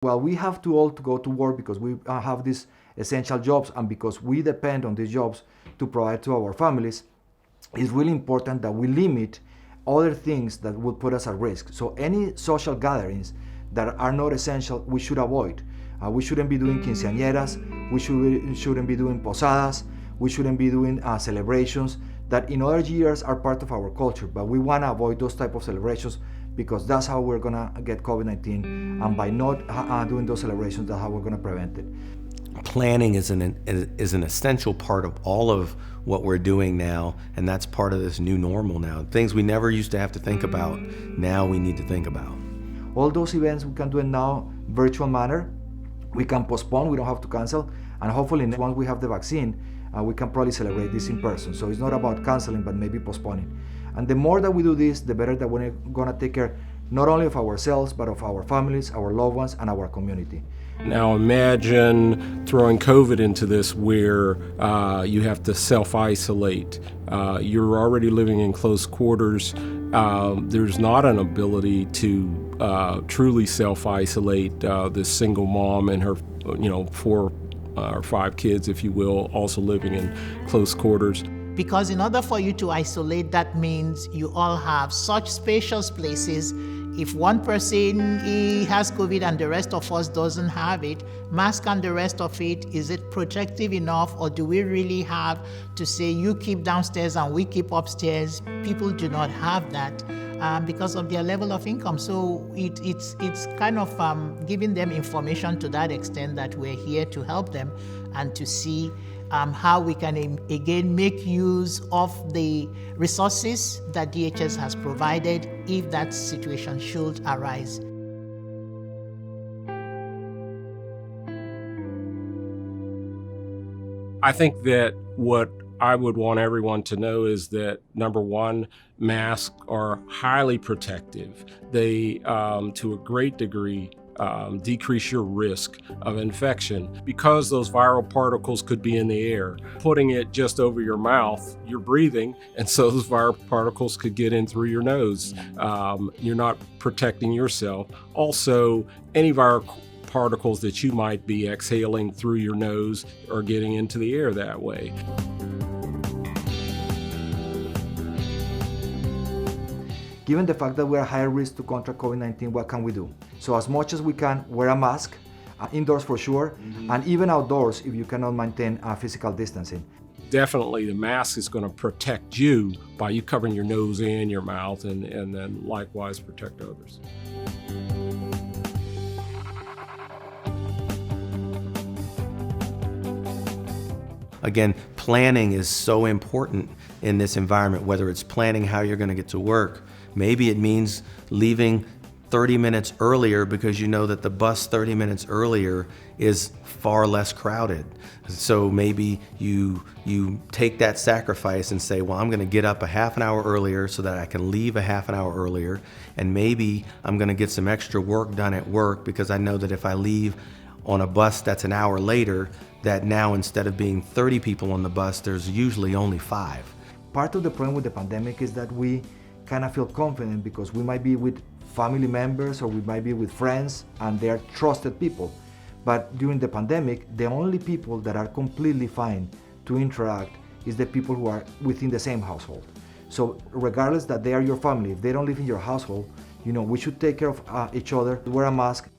Well, we have to all to go to work because we have these essential jobs and because we depend on these jobs to provide to our families. It's really important that we limit other things that would put us at risk. So any social gatherings that are not essential, we should avoid. We shouldn't be doing quinceañeras, we shouldn't be doing posadas, we shouldn't be doing celebrations that in other years are part of our culture, but we want to avoid those type of celebrations because that's how we're gonna get COVID-19, and by not doing those celebrations, that's how we're gonna prevent it. Planning is an essential part of all of what we're doing now, and that's part of this new normal now. Things we never used to have to think about, now we need to think about. All those events, we can do it now virtual manner. We can postpone, we don't have to cancel, and hopefully once we have the vaccine, we can probably celebrate this in person. So it's not about canceling, but maybe postponing. And the more that we do this, the better that we're gonna take care not only of ourselves, but of our families, our loved ones, and our community. Now imagine throwing COVID into this where you have to self-isolate. You're already living in close quarters. There's not an ability to truly self-isolate this single mom and her, 4 or 5 kids, if you will, also living in close quarters. Because in order for you to isolate, that means you all have such spacious places. If one person has COVID and the rest of us doesn't have it, mask on the rest of it, is it protective enough, or do we really have to say you keep downstairs and we keep upstairs? People do not have that because of their level of income. So it's kind of giving them information to that extent that we're here to help them and to see how we can again make use of the resources that DHS has provided if that situation should arise. I think that what I would want everyone to know is that, number one, masks are highly protective. They, to a great degree, decrease your risk of infection because those viral particles could be in the air. Putting it just over your mouth, you're breathing, and so those viral particles could get in through your nose. You're not protecting yourself. Also, any viral particles that you might be exhaling through your nose are getting into the air that way. Given the fact that we're at higher risk to contract COVID-19, what can we do? So as much as we can, wear a mask, indoors for sure, and even outdoors if you cannot maintain physical distancing. Definitely the mask is going to protect you by you covering your nose and your mouth, and then likewise protect others. Again, planning is so important in this environment, whether it's planning how you're going to get to work. Maybe it means leaving 30 minutes earlier because you know that the bus 30 minutes earlier is far less crowded. So maybe you take that sacrifice and say, well, I'm going to get up a half an hour earlier so that I can leave a half an hour earlier, and maybe I'm going to get some extra work done at work because I know that if I leave on a bus that's an hour later, that now instead of being 30 people on the bus, there's usually only 5. Part of the problem with the pandemic is that we kind of feel confident because we might be with family members or we might be with friends and they're trusted people. But during the pandemic, the only people that are completely fine to interact is the people who are within the same household. So regardless that they are your family, if they don't live in your household, we should take care of each other, wear a mask,